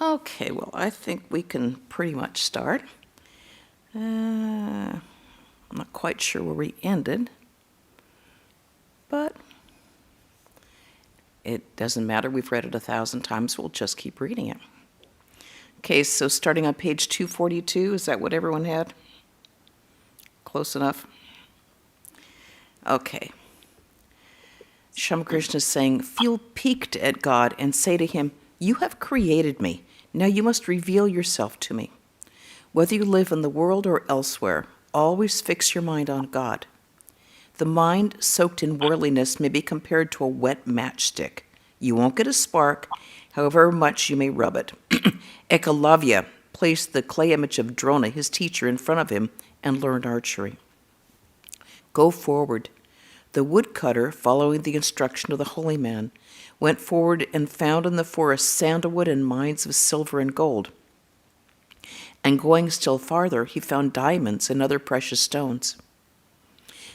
Okay, well, I think we can pretty much start. I'm not quite sure where we ended, but it doesn't matter. We've read it 1,000 times. We'll just keep reading it. Okay, so starting on page 242, is that what everyone had? Close enough? Okay. Sri Ramakrishna is saying, feel piqued at God and say to him, you have created me. Now you must reveal yourself to me. Whether you live in the world or elsewhere, always fix your mind on God. The mind soaked in worldliness may be compared to a wet matchstick. You won't get a spark, however much you may rub it. Ekalavya placed the clay image of Drona, his teacher, in front of him and learned archery. Go forward. The woodcutter, following the instruction of the holy man, went forward and found in the forest sandalwood and mines of silver and gold. And going still farther, he found diamonds and other precious stones.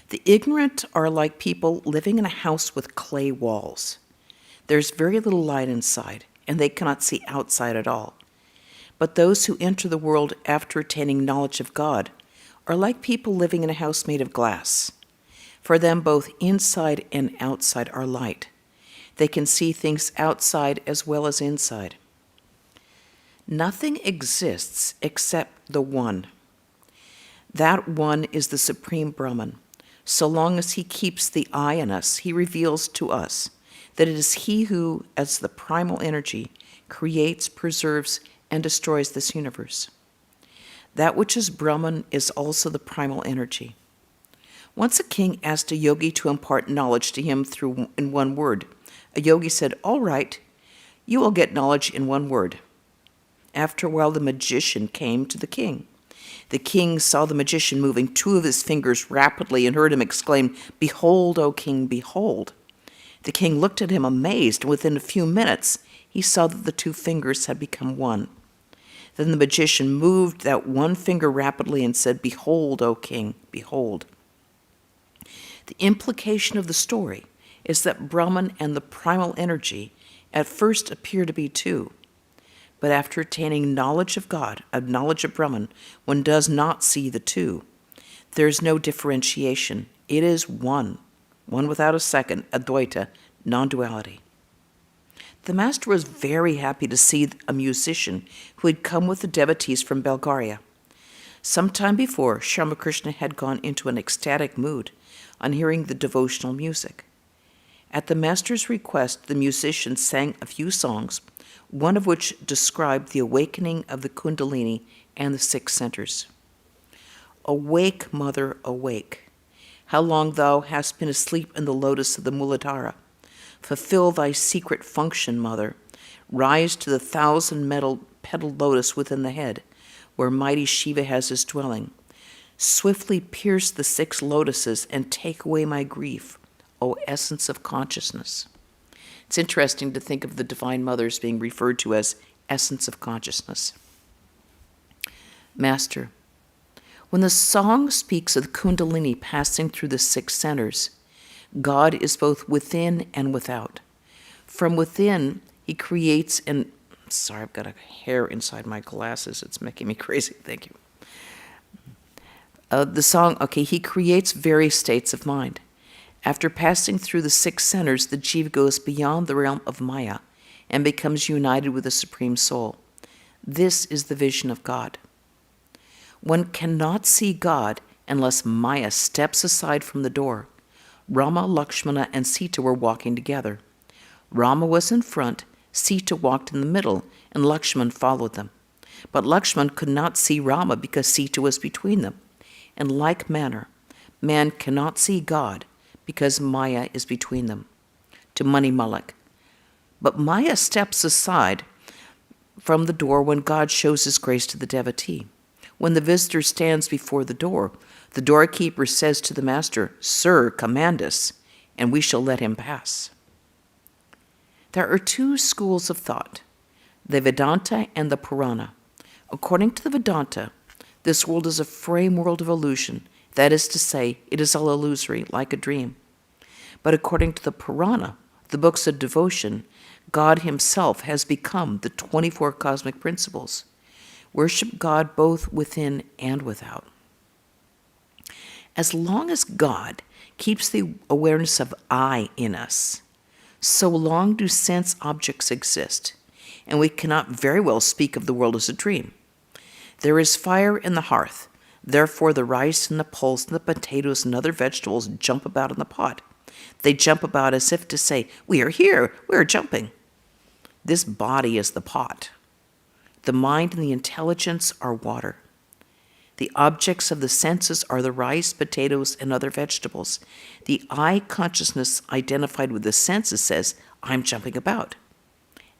The ignorant are like people living in a house with clay walls. There's very little light inside, and they cannot see outside at all. But those who enter the world after attaining knowledge of God are like people living in a house made of glass. For them, both inside and outside are light. They can see things outside as well as inside. Nothing exists except the One. That One is the Supreme Brahman. So long as he keeps the eye in us, he reveals to us that it is he who, as the primal energy, creates, preserves, and destroys this universe. That which is Brahman is also the primal energy. Once a king asked a yogi to impart knowledge to him in one word. A yogi said, all right, you will get knowledge in one word. After a while, the magician came to the king. The king saw the magician moving two of his fingers rapidly and heard him exclaim, behold, O king, behold. The king looked at him amazed, and within a few minutes, he saw that the two fingers had become one. Then the magician moved that one finger rapidly and said, behold, O king, behold. The implication of the story is that Brahman and the primal energy at first appear to be two. But after attaining knowledge of God, a knowledge of Brahman, one does not see the two. There is no differentiation. It is one without a second, Advaita, non-duality. The master was very happy to see a musician who had come with the devotees from Bulgaria. Some time before, Sri Ramakrishna had gone into an ecstatic mood on hearing the devotional music. At the master's request, the musician sang a few songs, one of which described the awakening of the Kundalini and the 6 centers. Awake, mother, awake. How long thou hast been asleep in the lotus of the Muladhara. Fulfill thy secret function, mother. Rise to the 1,000-petaled lotus within the head, where mighty Shiva has his dwelling. Swiftly pierce the 6 lotuses and take away my grief, O essence of consciousness. It's interesting to think of the Divine Mothers being referred to as essence of consciousness. Master, when the song speaks of the Kundalini passing through the 6 centers, God is both within and without. From within, he creates and... Sorry, I've got a hair inside my glasses. It's making me crazy. Thank you. He creates various states of mind. After passing through the 6 centers, the jiva goes beyond the realm of Maya and becomes united with the Supreme Soul. This is the vision of God. One cannot see God unless Maya steps aside from the door. Rama, Lakshmana, and Sita were walking together. Rama was in front, Sita walked in the middle, and Lakshman followed them. But Lakshman could not see Rama because Sita was between them. In like manner, man cannot see God because Maya is between them. To Mani Malak. But Maya steps aside from the door when God shows his grace to the devotee. When the visitor stands before the doorkeeper says to the master, Sir, command us, and we shall let him pass. There are 2 schools of thought, the Vedanta and the Purana. According to the Vedanta, this world is a frame world of illusion. That is to say, it is all illusory, like a dream. But according to the Purana, the books of devotion, God himself has become the 24 cosmic principles. Worship God both within and without. As long as God keeps the awareness of I in us, so long do sense objects exist, and we cannot very well speak of the world as a dream. There is fire in the hearth, therefore the rice and the pulse and the potatoes and other vegetables jump about in the pot. They jump about as if to say, "We are here, we are jumping." This body is the pot. The mind and the intelligence are water. The objects of the senses are the rice, potatoes, and other vegetables. The I consciousness identified with the senses says, "I'm jumping about."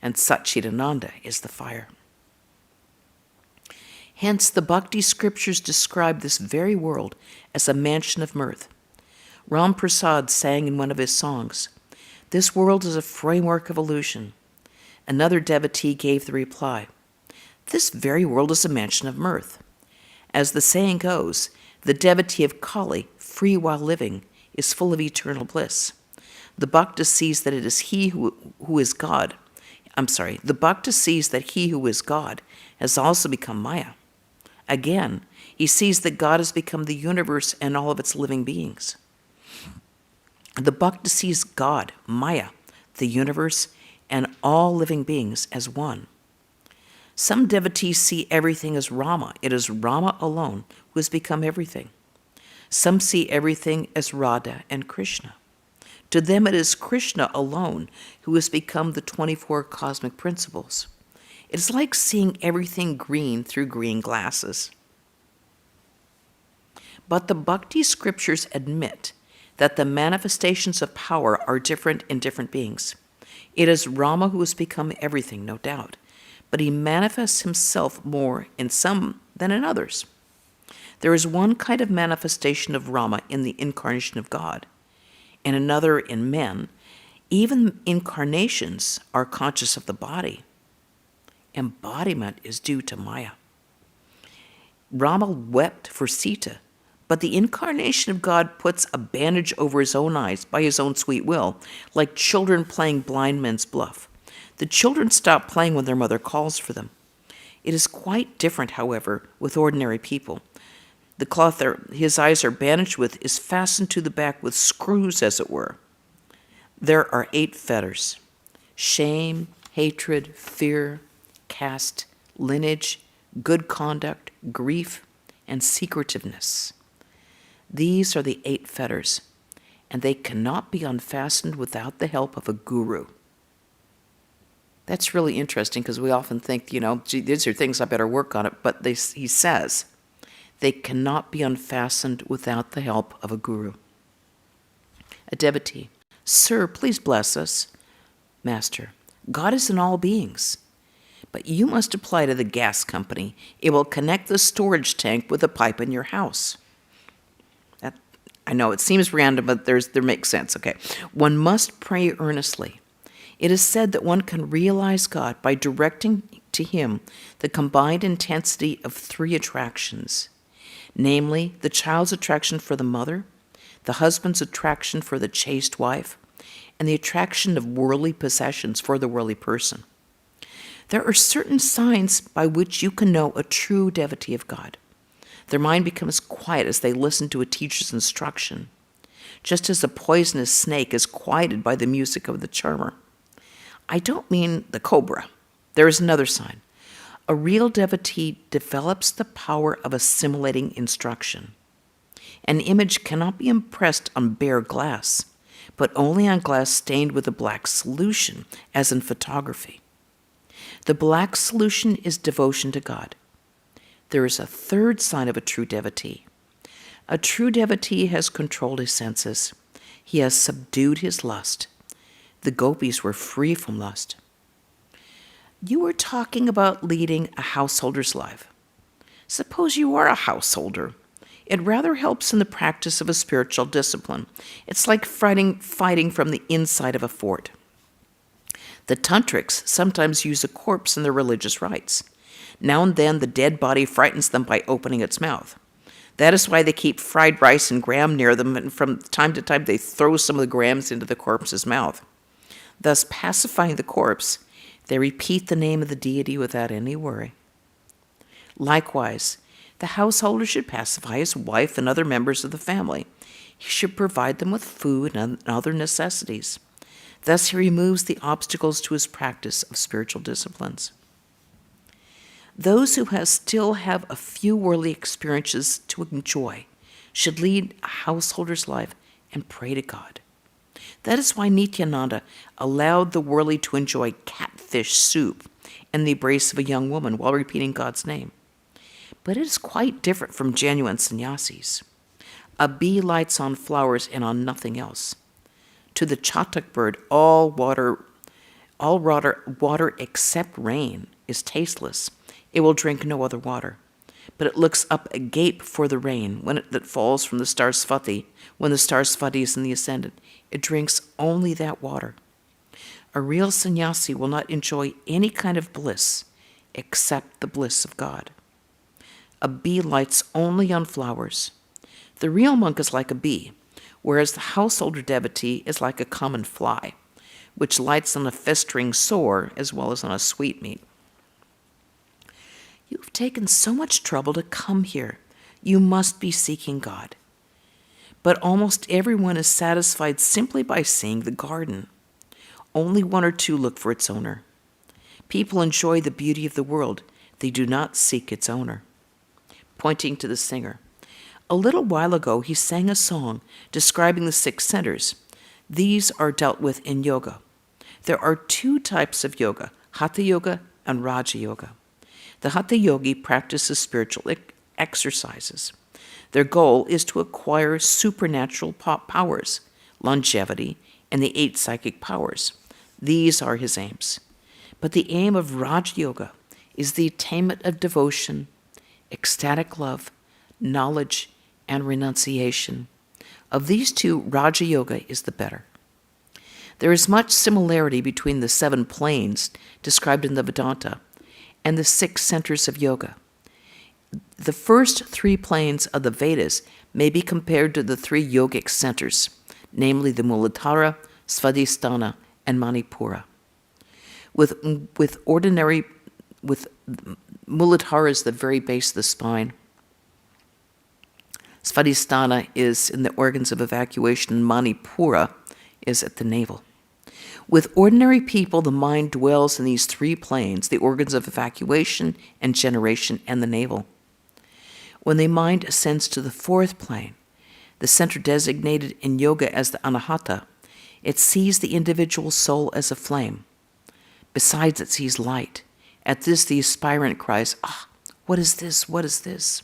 And Satchidananda is the fire. Hence, the Bhakti scriptures describe this very world as a mansion of mirth. Ram Prasad sang in one of his songs, "This world is a framework of illusion." Another devotee gave the reply, "This very world is a mansion of mirth." As the saying goes, the devotee of Kali, free while living, is full of eternal bliss. The Bhakta sees that it is he who is God. The Bhakta sees that he who is God has also become Maya. Again, he sees that God has become the universe and all of its living beings. The Bhakta sees God, Maya, the universe, and all living beings as one. Some devotees see everything as Rama. It is Rama alone who has become everything. Some see everything as Radha and Krishna. To them it is Krishna alone who has become the 24 cosmic principles. It is like seeing everything green through green glasses. But the Bhakti scriptures admit that the manifestations of power are different in different beings. It is Rama who has become everything, no doubt, but he manifests himself more in some than in others. There is one kind of manifestation of Rama in the incarnation of God, and another in men. Even incarnations are conscious of the body. Embodiment is due to Maya. Rama wept for Sita, but the incarnation of God puts a bandage over his own eyes by his own sweet will, like children playing blind men's bluff. The children stop playing when their mother calls for them. It is quite different, however, with ordinary people. The cloth his eyes are bandaged with is fastened to the back with screws, as it were. There are 8 fetters: shame, hatred, fear, caste, lineage, good conduct, grief, and secretiveness. These are the 8 fetters, and they cannot be unfastened without the help of a guru. That's really interesting because we often think, gee, these are things I better work on it. But he says they cannot be unfastened without the help of a guru. A devotee: "Sir, please bless us." Master: "God is in all beings, but you must apply to the gas company. It will connect the storage tank with a pipe in your house." I know it seems random, but there makes sense. Okay. "One must pray earnestly. It is said that one can realize God by directing to him the combined intensity of 3 attractions, namely the child's attraction for the mother, the husband's attraction for the chaste wife, and the attraction of worldly possessions for the worldly person. There are certain signs by which you can know a true devotee of God. Their mind becomes quiet as they listen to a teacher's instruction, just as a poisonous snake is quieted by the music of the charmer. I don't mean the cobra. There is another sign. A real devotee develops the power of assimilating instruction. An image cannot be impressed on bare glass, but only on glass stained with a black solution, as in photography. The black solution is devotion to God. There is a third sign of a true devotee. A true devotee has controlled his senses. He has subdued his lust. The gopis were free from lust. You were talking about leading a householder's life. Suppose you are a householder. It rather helps in the practice of a spiritual discipline. It's like fighting from the inside of a fort. The tantrics sometimes use a corpse in their religious rites. Now and then the dead body frightens them by opening its mouth. That is why they keep fried rice and gram near them, and from time to time they throw some of the grams into the corpse's mouth. Thus pacifying the corpse, they repeat the name of the deity without any worry. Likewise, the householder should pacify his wife and other members of the family. He should provide them with food and other necessities. Thus he removes the obstacles to his practice of spiritual disciplines. Those who still have a few worldly experiences to enjoy should lead a householder's life and pray to God. That is why Nityananda allowed the worldly to enjoy catfish soup and the embrace of a young woman while repeating God's name. But it is quite different from genuine sannyasis. A bee lights on flowers and on nothing else. To the chatak bird, all water except rain is tasteless. It will drink no other water. But it looks up agape for the rain that falls from the star Svati. When the star Svati is in the ascendant, it drinks only that water. A real sannyasi will not enjoy any kind of bliss except the bliss of God. A bee lights only on flowers. The real monk is like a bee, whereas the householder devotee is like a common fly, which lights on a festering sore as well as on a sweetmeat. You've taken so much trouble to come here. You must be seeking God. But almost everyone is satisfied simply by seeing the garden. Only one or two look for its owner. People enjoy the beauty of the world. They do not seek its owner. Pointing to the singer. A little while ago, he sang a song describing the 6 centers. These are dealt with in yoga. There are 2 types of yoga, Hatha Yoga and Raja Yoga. The Hatha Yogi practices spiritual exercises. Their goal is to acquire supernatural powers, longevity, and the 8 psychic powers. These are his aims. But the aim of Raja Yoga is the attainment of devotion, ecstatic love, knowledge, and renunciation. Of these 2, Raja Yoga is the better. There is much similarity between the 7 planes described in the Vedanta and the 6 centers of yoga. The first 3 planes of the Vedas may be compared to the 3 yogic centers, namely the Muladhara, Svadhisthana, and Manipura. With Muladhara is the very base of the spine. Svadhisthana is in the organs of evacuation, and Manipura is at the navel. With ordinary people, the mind dwells in these 3 planes, the organs of evacuation and generation, and the navel. When the mind ascends to the 4th plane, the center designated in yoga as the anahata, it sees the individual soul as a flame. Besides, it sees light. At this, the aspirant cries, "Ah, what is this? What is this?"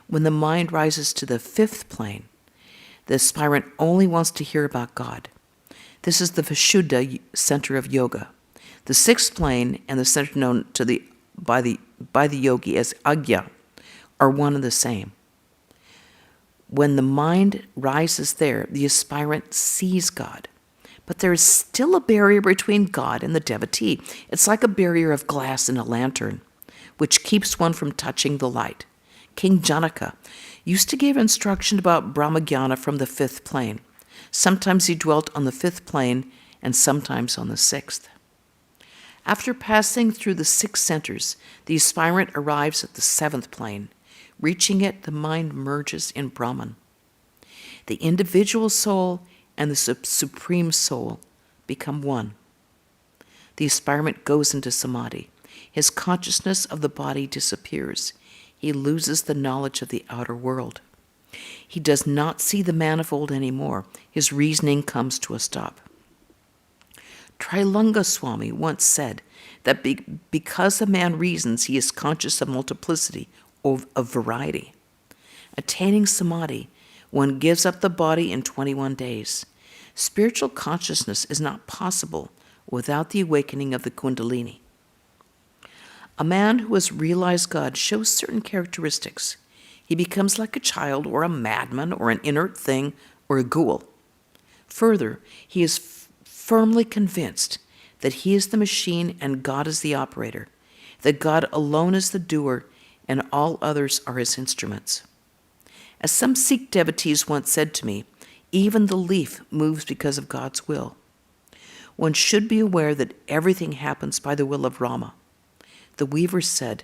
When the mind rises to the 5th plane, the aspirant only wants to hear about God. This is the Vishuddha center of yoga. The 6th plane and the center known by the yogi as Agya are one and the same. When the mind rises there, the aspirant sees God. But there is still a barrier between God and the devotee. It's like a barrier of glass in a lantern, which keeps one from touching the light. King Janaka used to give instruction about Brahmagyana from the 5th plane. Sometimes he dwelt on the 5th plane and sometimes on the 6th. After passing through the 6 centers, the aspirant arrives at the 7th plane. Reaching it, the mind merges in Brahman. The individual soul and the supreme soul become one. The aspirant goes into samadhi. His consciousness of the body disappears. He loses the knowledge of the outer world. He does not see the manifold anymore. His reasoning comes to a stop. Trilanga Swami once said that because a man reasons, he is conscious of multiplicity, of variety. Attaining samadhi, one gives up the body in 21 days. Spiritual consciousness is not possible without the awakening of the Kundalini. A man who has realized God shows certain characteristics. He becomes like a child or a madman or an inert thing or a ghoul. Further, he is firmly convinced that he is the machine and God is the operator, that God alone is the doer and all others are his instruments. As some Sikh devotees once said to me, even the leaf moves because of God's will. One should be aware that everything happens by the will of Rama. The weaver said,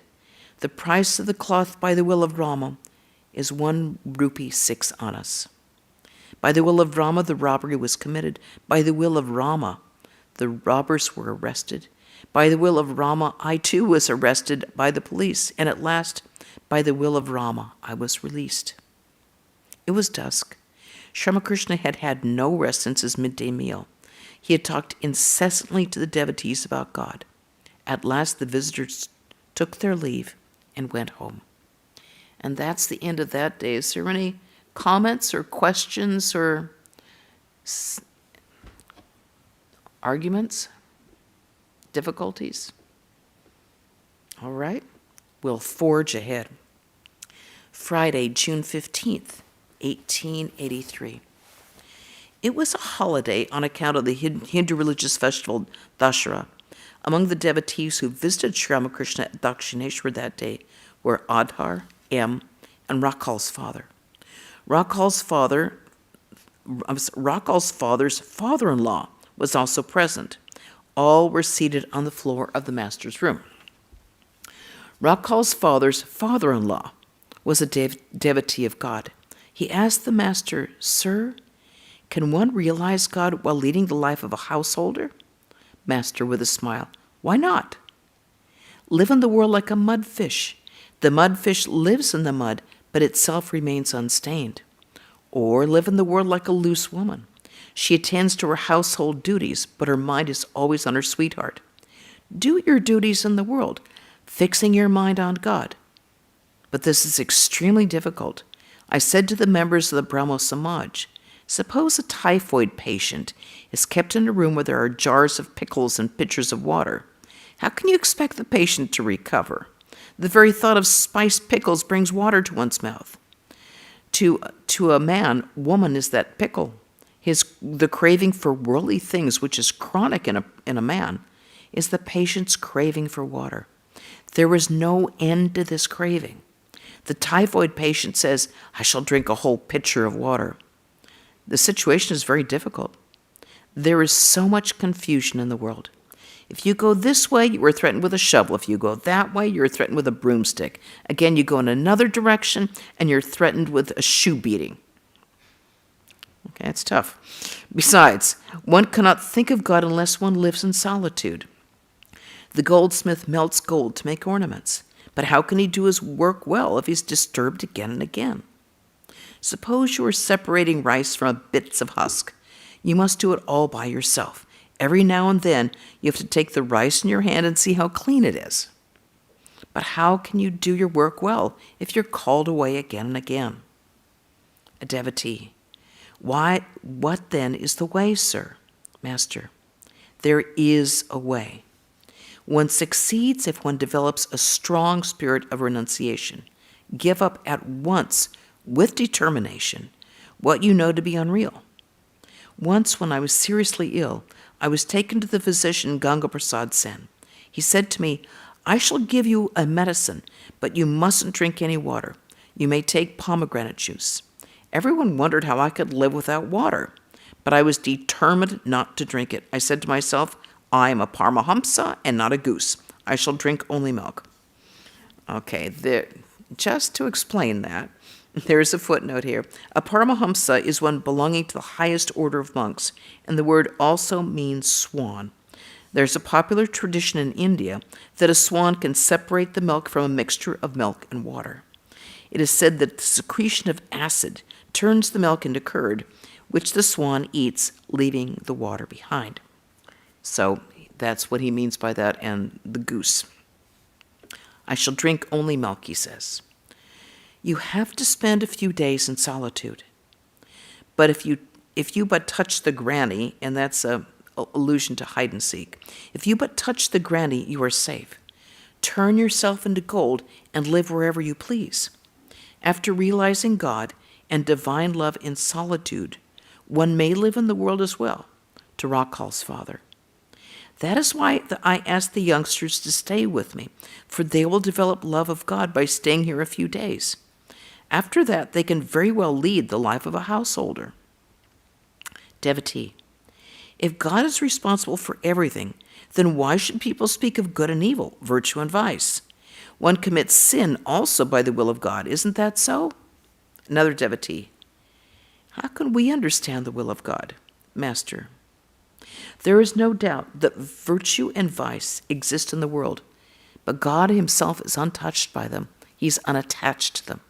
"The price of the cloth by the will of Rama is 1 rupee 6 annas." By the will of Rama, the robbery was committed. By the will of Rama, the robbers were arrested. By the will of Rama, I too was arrested by the police, and at last, by the will of Rama, I was released. It was dusk. Sri Ramakrishna had had no rest since his midday meal. He had talked incessantly to the devotees about God. At last, the visitors took their leave and went home. And that's the end of that day. Is there any comments or questions or arguments? Difficulties? All right, we'll forge ahead. Friday, June 15th, 1883. It was a holiday on account of the Hindu religious festival Dashera. Among the devotees who visited Sri Ramakrishna at Dakshineshwar that day were Adhar, M., and Rakal's father. Rakal's father's father-in-law was also present. All were seated on the floor of the master's room. Rakal's father's father-in-law was a devotee of God. He asked the master, "Sir, can one realize God while leading the life of a householder?" Master, with a smile, "Why not? Live in the world like a mudfish. The mudfish lives in the mud, but itself remains unstained. Or live in the world like a loose woman. She attends to her household duties, but her mind is always on her sweetheart. Do your duties in the world, fixing your mind on God. But this is extremely difficult. I said to the members of the Brahmo Samaj, suppose a typhoid patient is kept in a room where there are jars of pickles and pitchers of water. How can you expect the patient to recover? The very thought of spiced pickles brings water to one's mouth. To a man, woman is that pickle. The craving for worldly things, which is chronic in a man, is the patient's craving for water. There is no end to this craving. The typhoid patient says, "I shall drink a whole pitcher of water." The situation is very difficult. There is so much confusion in the world. If you go this way, you are threatened with a shovel. If you go that way, you're threatened with a broomstick. Again, you go in another direction, and you're threatened with a shoe beating. Okay, it's tough. Besides, one cannot think of God unless one lives in solitude. The goldsmith melts gold to make ornaments, but how can he do his work well if he's disturbed again and again? Suppose you are separating rice from bits of husk. You must do it all by yourself. Every now and then, you have to take the rice in your hand and see how clean it is. But how can you do your work well if you're called away again and again? A devotee. What then is the way, sir? Master. There is a way. One succeeds if one develops a strong spirit of renunciation. Give up at once, with determination, what you know to be unreal. Once, when I was seriously ill, I was taken to the physician Ganga Prasad Sen. He said to me, "I shall give you a medicine, but you mustn't drink any water. You may take pomegranate juice." Everyone wondered how I could live without water, but I was determined not to drink it. I said to myself, I am a Paramahamsa and not a goose. I shall drink only milk. Okay, just to explain that, there's a footnote here. A Paramahamsa is one belonging to the highest order of monks, and the word also means swan. There's a popular tradition in India that a swan can separate the milk from a mixture of milk and water. It is said that the secretion of acid turns the milk into curd, which the swan eats, leaving the water behind. So that's what he means by that, and the goose. I shall drink only milk, he says. You have to spend a few days in solitude. But if you but touch the granny, and that's a allusion to hide and seek, if you but touch the granny, you are safe. Turn yourself into gold and live wherever you please. After realizing God and divine love in solitude, one may live in the world as well, to Rakal's father. That is why I ask the youngsters to stay with me, for they will develop love of God by staying here a few days. After that, they can very well lead the life of a householder. Devotee. If God is responsible for everything, then why should people speak of good and evil, virtue and vice? One commits sin also by the will of God. Isn't that so? Another devotee. How can we understand the will of God? Master. There is no doubt that virtue and vice exist in the world, but God himself is untouched by them. He's unattached to them.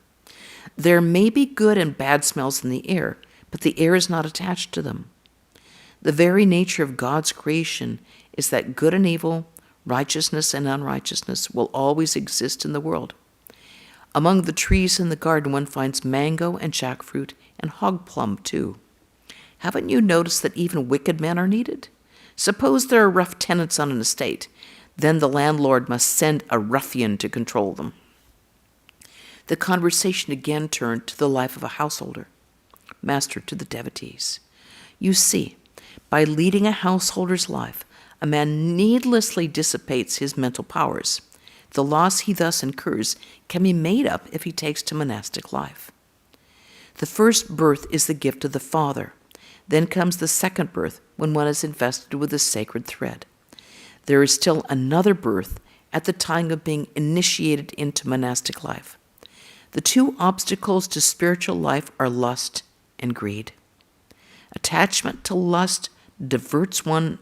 There may be good and bad smells in the air, but the air is not attached to them. The very nature of God's creation is that good and evil, righteousness and unrighteousness will always exist in the world. Among the trees in the garden one finds mango and jackfruit and hog plum too. Haven't you noticed that even wicked men are needed? Suppose there are rough tenants on an estate. Then the landlord must send a ruffian to control them. The conversation again turned to the life of a householder. Master, to the devotees. You see, by leading a householder's life, a man needlessly dissipates his mental powers. The loss he thus incurs can be made up if he takes to monastic life. The first birth is the gift of the Father. Then comes the second birth, when one is invested with the sacred thread. There is still another birth at the time of being initiated into monastic life. The two obstacles to spiritual life are lust and greed. Attachment to lust diverts one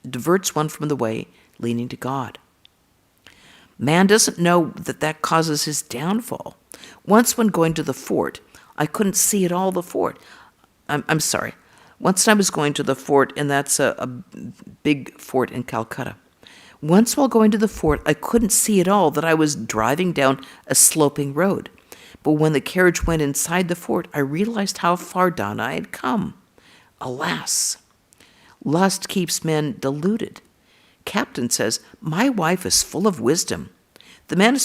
from the way leading to God. Man doesn't know that causes his downfall. Once when going to the fort, I couldn't see at all the fort. I'm sorry. Once I was going to the fort, and that's a big fort in Calcutta. Once while going to the fort, I couldn't see at all that I was driving down a sloping road. But when the carriage went inside the fort, I realized how far down I had come. Alas, lust keeps men deluded. Captain says, "My wife is full of wisdom." The man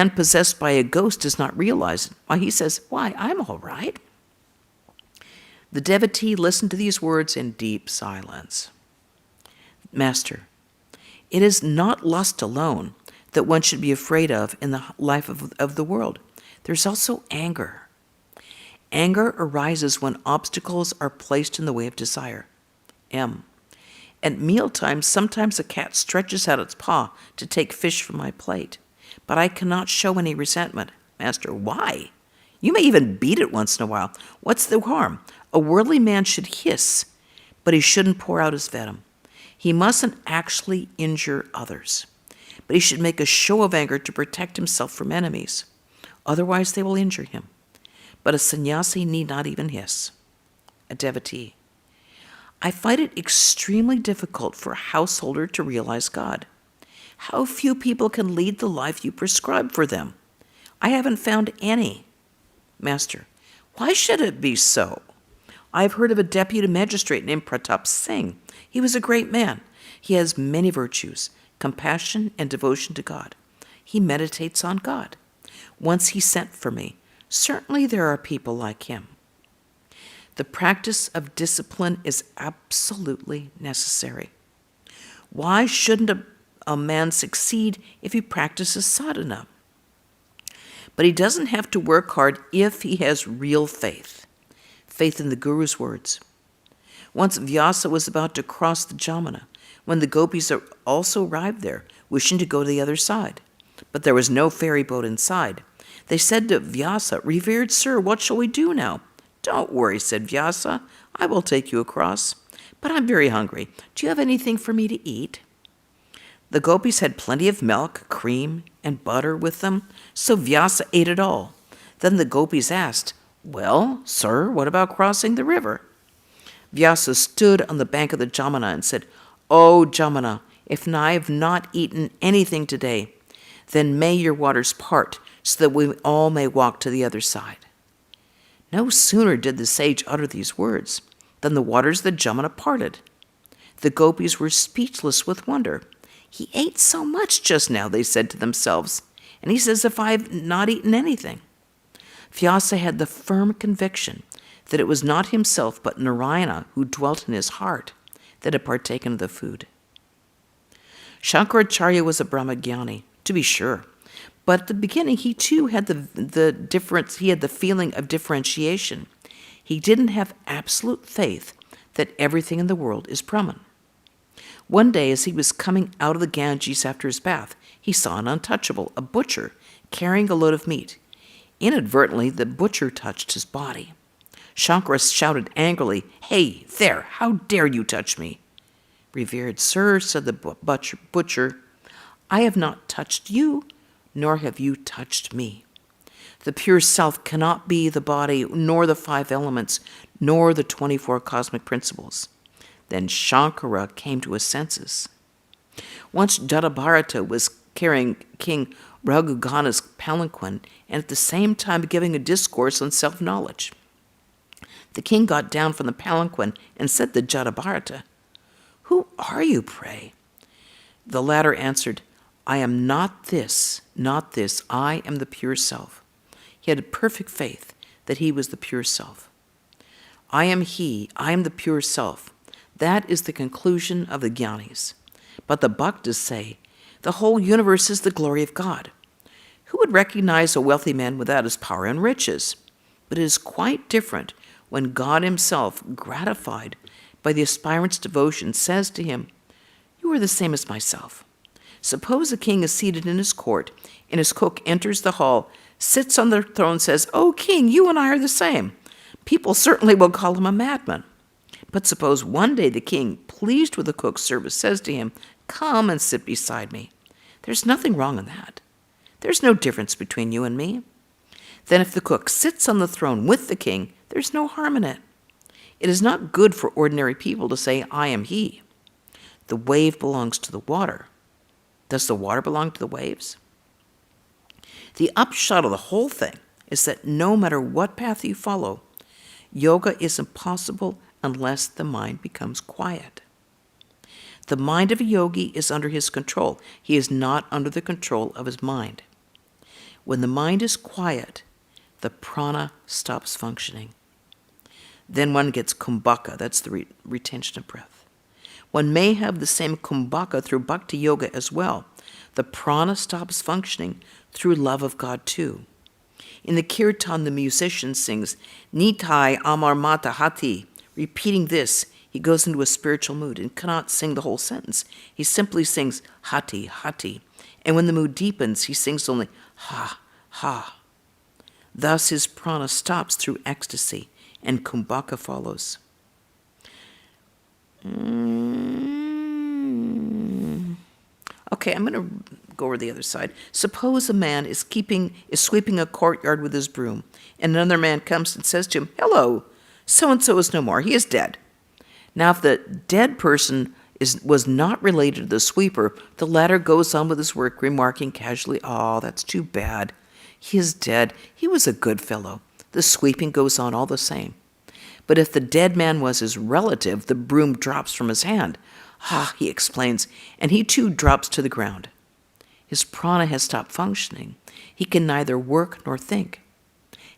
possessed by a ghost does not realize it. Why, he says, "Why, I'm all right." The devotee listened to these words in deep silence. Master, it is not lust alone that one should be afraid of in the life of the world. There's also anger. Anger arises when obstacles are placed in the way of desire. M. At mealtimes, sometimes a cat stretches out its paw to take fish from my plate, but I cannot show any resentment. Master, why? You may even beat it once in a while. What's the harm? A worldly man should hiss, but he shouldn't pour out his venom. He mustn't actually injure others, but he should make a show of anger to protect himself from enemies. Otherwise, they will injure him. But a sannyasi need not even hiss. A devotee. I find it extremely difficult for a householder to realize God. How few people can lead the life you prescribe for them? I haven't found any. Master, why should it be so? I've heard of a deputy magistrate named Pratap Singh. He was a great man. He has many virtues, compassion and devotion to God. He meditates on God. Once he sent for me. Certainly there are people like him. The practice of discipline is absolutely necessary. Why shouldn't a man succeed if he practices sadhana? But he doesn't have to work hard if he has real faith. Faith in the Guru's words. Once Vyasa was about to cross the Jamuna, when the gopis also arrived there, wishing to go to the other side. But there was no ferry boat inside. They said to Vyasa, "Revered sir, what shall we do now?" "Don't worry," said Vyasa, "I will take you across. But I'm very hungry. Do you have anything for me to eat?" The gopis had plenty of milk, cream, and butter with them, so Vyasa ate it all. Then the gopis asked, "Well, sir, what about crossing the river?" Vyasa stood on the bank of the Jamuna and said, "O Jamuna, if I have not eaten anything today, then may your waters part, so that we all may walk to the other side." No sooner did the sage utter these words than the waters of the Jamuna parted. The gopis were speechless with wonder. "He ate so much just now," they said to themselves, "and he says if I have not eaten anything." Vyasa had the firm conviction that it was not himself but Narayana who dwelt in his heart that had partaken of the food. Shankaracharya was a Brahmagyani, to be sure, but at the beginning he too had the feeling of differentiation. He didn't have absolute faith that everything in the world is Brahman. One day, as he was coming out of the Ganges after his bath, he saw an untouchable, a butcher, carrying a load of meat. Inadvertently, the butcher touched his body. Shankara shouted angrily, "Hey, there, how dare you touch me?" "Revered sir," said the butcher, "I have not touched you, nor have you touched me. The pure self cannot be the body, nor the 5 elements, nor the 24 cosmic principles." Then Shankara came to his senses. Once Jadabharata was carrying King Raghugana's palanquin and at the same time giving a discourse on self-knowledge. The king got down from the palanquin and said to Jadabharata, "Who are you, pray?" The latter answered, "I am not this, not this. I am the pure self." He had perfect faith that he was the pure self. I am he, I am the pure self. That is the conclusion of the Jnanis. But the Bhaktas say, the whole universe is the glory of God. Who would recognize a wealthy man without his power and riches? But it is quite different when God himself, gratified by the aspirant's devotion, says to him, "You are the same as myself." Suppose a king is seated in his court, and his cook enters the hall, sits on the throne, and says, "Oh, king, you and I are the same." People certainly will call him a madman. But suppose one day the king, pleased with the cook's service, says to him, "Come and sit beside me." There's nothing wrong in that. There's no difference between you and me. Then if the cook sits on the throne with the king, there's no harm in it. It is not good for ordinary people to say, "I am he." The wave belongs to the water. Does the water belong to the waves? The upshot of the whole thing is that no matter what path you follow, yoga is impossible unless the mind becomes quiet. The mind of a yogi is under his control. He is not under the control of his mind. When the mind is quiet, the prana stops functioning. Then one gets kumbhaka, that's the retention of breath. One may have the same kumbhaka through bhakti yoga as well. The prana stops functioning through love of God too. In the kirtan, the musician sings, "Nitai Amar Mata Hati." Repeating this, he goes into a spiritual mood and cannot sing the whole sentence. He simply sings Hati, Hati. And when the mood deepens, he sings only Ha, Ha. Thus his prana stops through ecstasy, and kumbhaka follows. Okay, I'm going to go over the other side. Suppose a man is sweeping a courtyard with his broom, and another man comes and says to him, "Hello, so-and-so is no more. He is dead." Now, if the dead person was not related to the sweeper, the latter goes on with his work, remarking casually, "Oh, that's too bad. He is dead. He was a good fellow." The sweeping goes on all the same. But if the dead man was his relative, the broom drops from his hand. "Ah," he explains, and he too drops to the ground. His prana has stopped functioning. He can neither work nor think.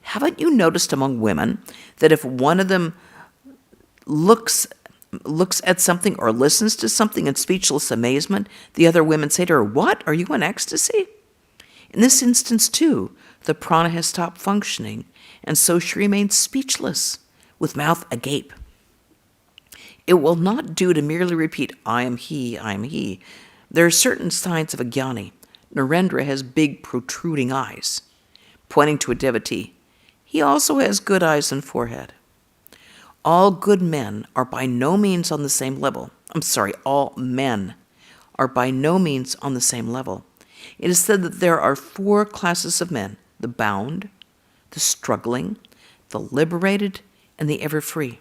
Haven't you noticed among women that if one of them looks at something or listens to something in speechless amazement, the other women say to her, "What? Are you in ecstasy?" In this instance, too, the prana has stopped functioning, and so she remains speechless, with mouth agape. It will not do to merely repeat, "I am he, I am he." There are certain signs of a jnani. Narendra has big protruding eyes, pointing to a devotee. He also has good eyes and forehead. All good men are by no means on the same level. All men are by no means on the same level. It is said that there are 4 classes of men: the bound, the struggling, the liberated, and the ever-free.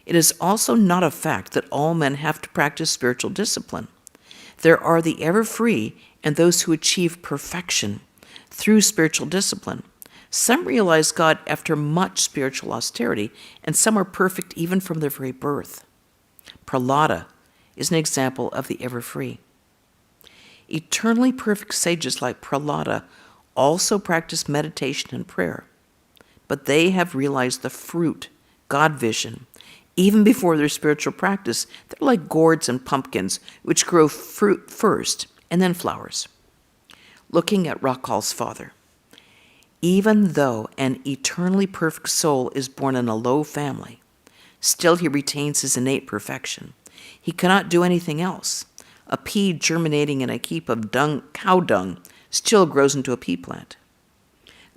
It is also not a fact that all men have to practice spiritual discipline. There are the ever-free and those who achieve perfection through spiritual discipline. Some realize God after much spiritual austerity, and some are perfect even from their very birth. Prahlada is an example of the ever-free. Eternally perfect sages like Prahlada also practice meditation and prayer, but they have realized the fruit, God vision. Even before their spiritual practice, they're like gourds and pumpkins, which grow fruit first and then flowers. Looking at Rakal's father. Even though an eternally perfect soul is born in a low family, Still, he retains his innate perfection. He cannot do anything else. A pea germinating in a heap of cow dung still grows into a pea plant.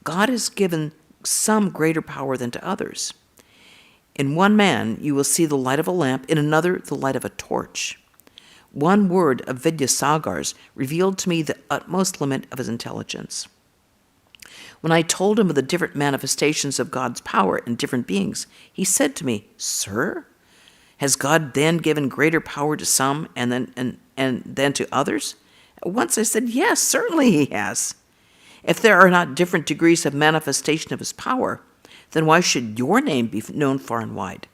God has given some greater power than to others. In one man you will see the light of a lamp, in another the light of a torch. One word of Vidyasagar's revealed to me the utmost limit of his intelligence. When I told him of the different manifestations of God's power in different beings, he said to me, "Sir, has God then given greater power to some and then to others?" At once I said, "Yes, certainly he has. If there are not different degrees of manifestation of his power, then why should your name be known far and wide?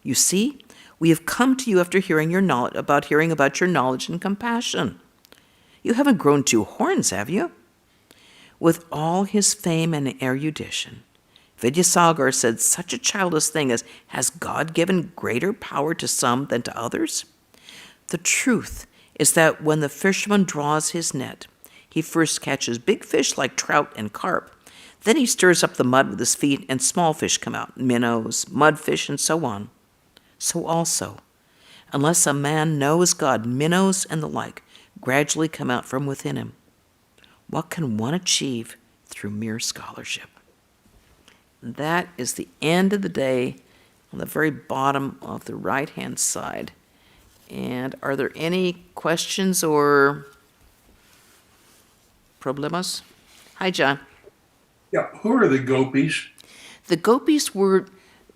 You see, we have come to you after hearing about your knowledge and compassion. You haven't grown two horns, have you?" With all his fame and erudition, Vidyasagar said such a childish thing as, "Has God given greater power to some than to others?" The truth is that when the fisherman draws his net, he first catches big fish like trout and carp. Then he stirs up the mud with his feet and small fish come out, minnows, mudfish, and so on. So also, unless a man knows God, minnows and the like gradually come out from within him. What can one achieve through mere scholarship? That is the end of the day on the very bottom of the right-hand side. And are there any questions or problemas? Hi, John. Yeah, who are the gopis? The gopis were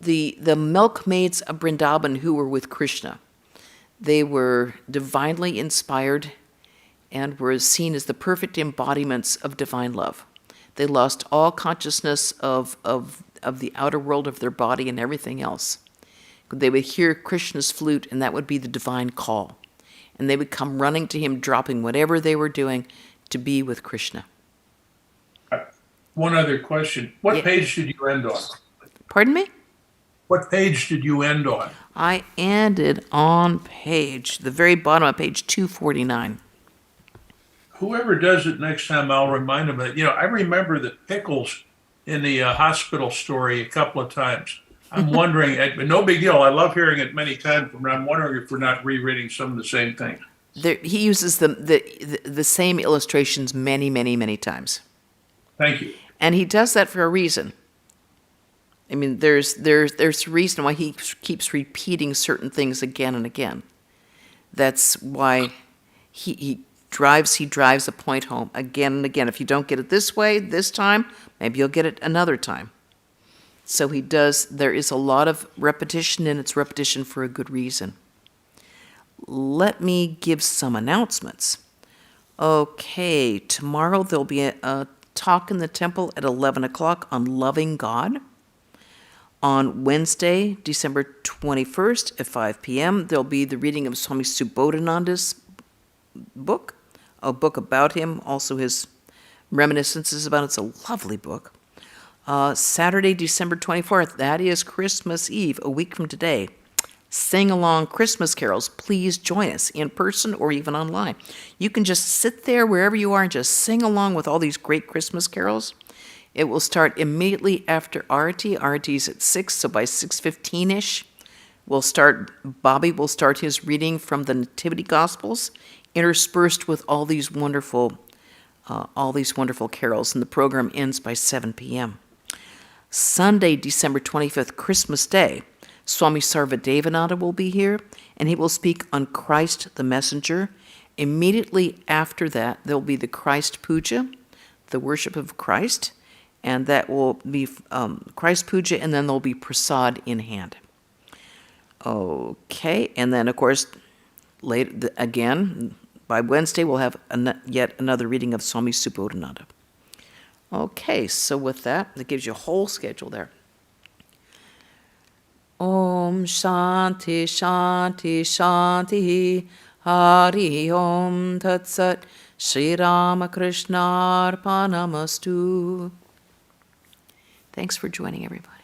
the milkmaids of Vrindavan who were with Krishna. They were divinely inspired and were seen as the perfect embodiments of divine love. They lost all consciousness of the outer world of their body and everything else. They would hear Krishna's flute, and that would be the divine call. And they would come running to him, dropping whatever they were doing to be with Krishna. One other question. What page did you end on? Pardon me? What page did you end on? I ended on the very bottom of page 249. Whoever does it next time, I'll remind them that. I remember the pickles in the hospital story a couple of times. I'm wondering, no big deal. I love hearing it many times, but I'm wondering if we're not rereading some of the same things. He uses the same illustrations many, many, many times. Thank you. And he does that for a reason. I mean, there's a reason why he keeps repeating certain things again and again. That's why he drives a point home again and again. If you don't get it this way, this time, maybe you'll get it another time. So there is a lot of repetition, and it's repetition for a good reason. Let me give some announcements. Okay, tomorrow there'll be a talk in the temple at 11 o'clock on loving God. On Wednesday, December 21st at 5 p.m., there'll be the reading of Swami Subodhananda's book, a book about him, also his reminiscences about it. It's a lovely book. Saturday, December 24th, that is Christmas Eve, a week from today. Sing along Christmas carols. Please join us in person or even online. You can just sit there wherever you are and just sing along with all these great Christmas carols. It will start immediately after Arati. Arati's at 6, so by 6:15-ish, Bobby will start his reading from the Nativity Gospels, interspersed with all these wonderful carols, and the program ends by 7 p.m. Sunday, December 25th, Christmas Day, Swami Sarvadevananda will be here, and he will speak on Christ the Messenger. Immediately after that, there will be the Christ Puja, the worship of Christ, and that will be Christ Puja, and then there will be prasad in hand. Okay, and then, of course, again, by Wednesday, we'll have yet another reading of Swami Subodhananda. Okay, so with that gives you a whole schedule there. Om Shanti Shanti Shanti Hari Om Tat Sat Sri Ramakrishna Arpanamastu. Thanks for joining, everybody.